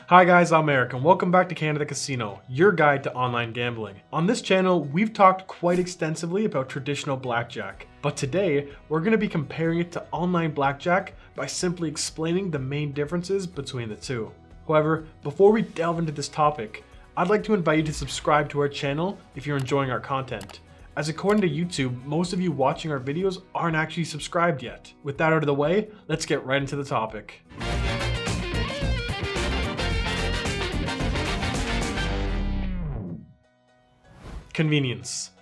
Hi guys, I'm Eric and welcome back to Canada Casino, your guide to online gambling. On this channel, we've talked quite extensively about traditional blackjack, but today we're going to be comparing it to online blackjack by simply explaining the main differences between the two. However, before we delve into this topic, I'd like to invite you to subscribe to our channel if you're enjoying our content, as according to YouTube, most of you watching our videos aren't actually subscribed yet. With that out of the way, let's get right into the topic. Convenience.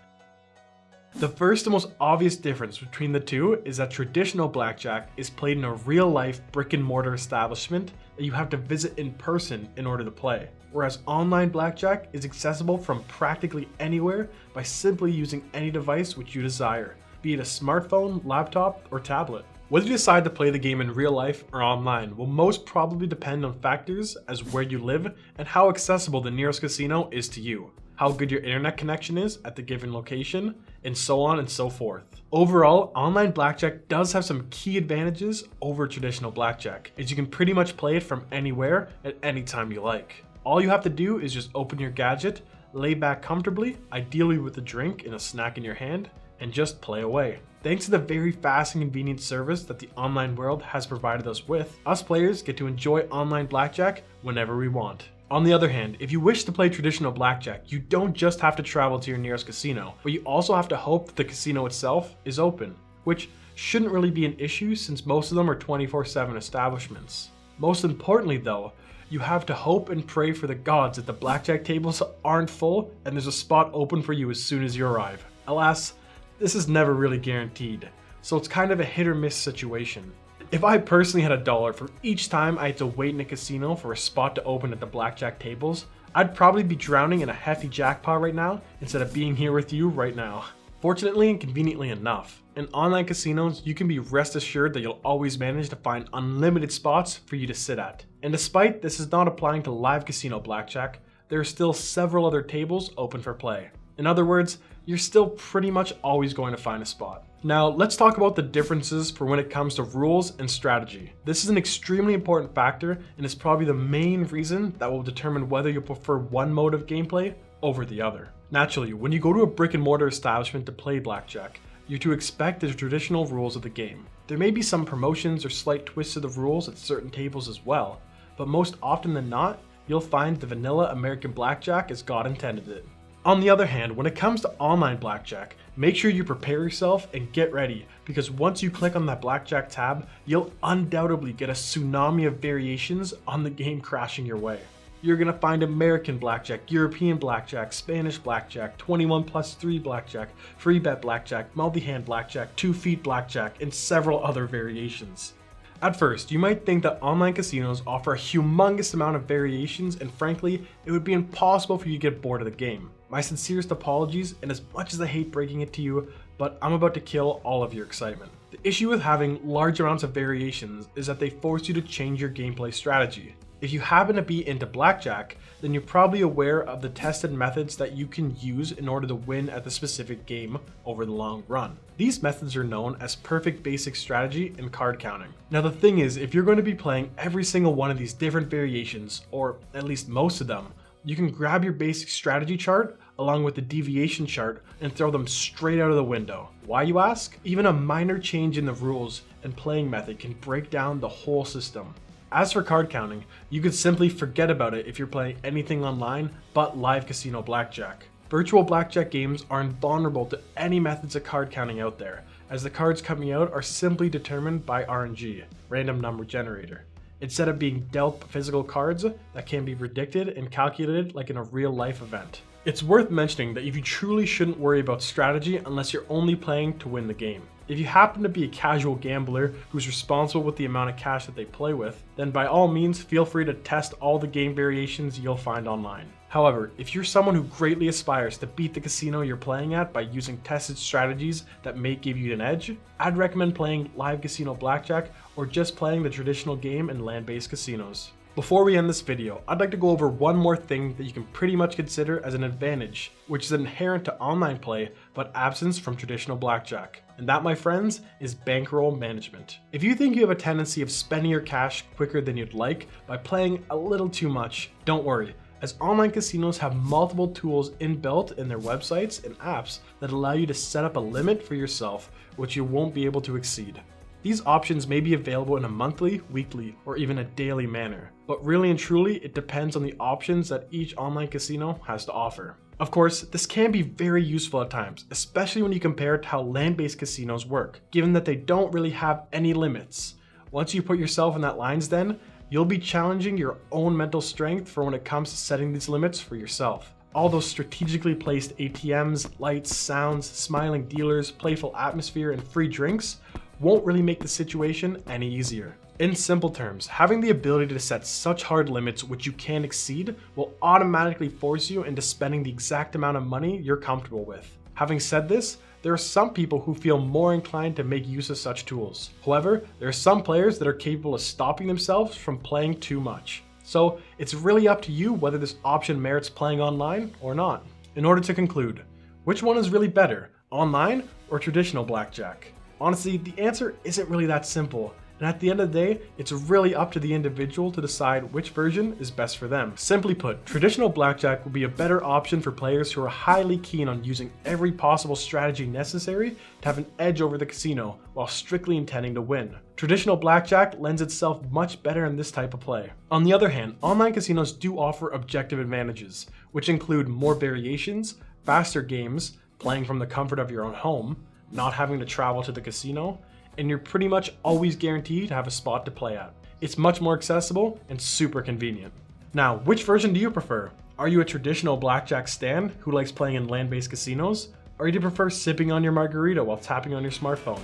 The first and most obvious difference between the two is that traditional blackjack is played in a real-life brick-and-mortar establishment that you have to visit in person in order to play, whereas online blackjack is accessible from practically anywhere by simply using any device which you desire, be it a smartphone, laptop, or tablet. Whether you decide to play the game in real life or online will most probably depend on factors as where you live and how accessible the nearest casino is to you, how good your internet connection is at the given location, and so on and so forth. Overall, online blackjack does have some key advantages over traditional blackjack, as you can pretty much play it from anywhere at any time you like. All you have to do is just open your gadget, lay back comfortably, ideally with a drink and a snack in your hand, and just play away. Thanks to the very fast and convenient service that the online world has provided us with, us players get to enjoy online blackjack whenever we want. On the other hand, if you wish to play traditional blackjack, you don't just have to travel to your nearest casino, but you also have to hope that the casino itself is open, which shouldn't really be an issue since most of them are 24/7 establishments. Most importantly though, you have to hope and pray for the gods that the blackjack tables aren't full and there's a spot open for you as soon as you arrive. Alas, this is never really guaranteed, so it's kind of a hit or miss situation. If I personally had $1 for each time I had to wait in a casino for a spot to open at the blackjack tables, I'd probably be drowning in a hefty jackpot right now instead of being here with you right now. Fortunately and conveniently enough, in online casinos you can be rest assured that you'll always manage to find unlimited spots for you to sit at. And despite this is not applying to live casino blackjack, there are still several other tables open for play. In other words, you're still pretty much always going to find a spot. Now, let's talk about the differences for when it comes to rules and strategy. This is an extremely important factor and is probably the main reason that will determine whether you prefer one mode of gameplay over the other. Naturally, when you go to a brick-and-mortar establishment to play blackjack, you're to expect the traditional rules of the game. There may be some promotions or slight twists to the rules at certain tables as well, but most often than not, you'll find the vanilla American blackjack as God intended it. On the other hand, when it comes to online blackjack, make sure you prepare yourself and get ready, because once you click on that blackjack tab, you'll undoubtedly get a tsunami of variations on the game crashing your way. You're going to find American blackjack, European blackjack, Spanish blackjack, 21+3 blackjack, free bet blackjack, multi-hand blackjack, 2 feet blackjack, and several other variations. At first, you might think that online casinos offer a humongous amount of variations, and frankly, it would be impossible for you to get bored of the game. My sincerest apologies, and as much as I hate breaking it to you, but I'm about to kill all of your excitement. The issue with having large amounts of variations is that they force you to change your gameplay strategy. If you happen to be into blackjack, then you're probably aware of the tested methods that you can use in order to win at the specific game over the long run. These methods are known as perfect basic strategy and card counting. Now the thing is, if you're going to be playing every single one of these different variations, or at least most of them, you can grab your basic strategy chart along with the deviation chart and throw them straight out of the window. Why, you ask? Even a minor change in the rules and playing method can break down the whole system. As for card counting, you could simply forget about it if you're playing anything online but live casino blackjack. Virtual blackjack games are invulnerable to any methods of card counting out there, as the cards coming out are simply determined by RNG, random number generator, instead of being dealt physical cards that can be predicted and calculated like in a real life event. It's worth mentioning that you truly shouldn't worry about strategy unless you're only playing to win the game. If you happen to be a casual gambler who's responsible with the amount of cash that they play with, then by all means feel free to test all the game variations you'll find online. However, if you're someone who greatly aspires to beat the casino you're playing at by using tested strategies that may give you an edge, I'd recommend playing live casino blackjack or just playing the traditional game in land-based casinos. Before we end this video, I'd like to go over one more thing that you can pretty much consider as an advantage, which is inherent to online play but absence from traditional blackjack. And that, my friends, is bankroll management. If you think you have a tendency of spending your cash quicker than you'd like by playing a little too much, don't worry, as online casinos have multiple tools inbuilt in their websites and apps that allow you to set up a limit for yourself, which you won't be able to exceed. These options may be available in a monthly, weekly, or even a daily manner, but really and truly, it depends on the options that each online casino has to offer. Of course, this can be very useful at times, especially when you compare it to how land-based casinos work, given that they don't really have any limits. Once you put yourself in that lion's den, you'll be challenging your own mental strength for when it comes to setting these limits for yourself. All those strategically placed ATMs, lights, sounds, smiling dealers, playful atmosphere, and free drinks won't really make the situation any easier. In simple terms, having the ability to set such hard limits which you can't exceed will automatically force you into spending the exact amount of money you're comfortable with. Having said this, there are some people who feel more inclined to make use of such tools. However, there are some players that are capable of stopping themselves from playing too much. So it's really up to you whether this option merits playing online or not. In order to conclude, which one is really better, online or traditional blackjack? Honestly, the answer isn't really that simple, and at the end of the day, it's really up to the individual to decide which version is best for them. Simply put, traditional blackjack will be a better option for players who are highly keen on using every possible strategy necessary to have an edge over the casino while strictly intending to win. Traditional blackjack lends itself much better in this type of play. On the other hand, online casinos do offer objective advantages, which include more variations, faster games, playing from the comfort of your own home, not having to travel to the casino, and you're pretty much always guaranteed to have a spot to play at. It's much more accessible and super convenient. Now, which version do you prefer? Are you a traditional blackjack stan who likes playing in land-based casinos? Or do you prefer sipping on your margarita while tapping on your smartphone?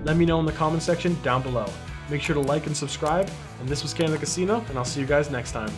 Let me know in the comment section down below. Make sure to like and subscribe, and this was Canada Casino, and I'll see you guys next time.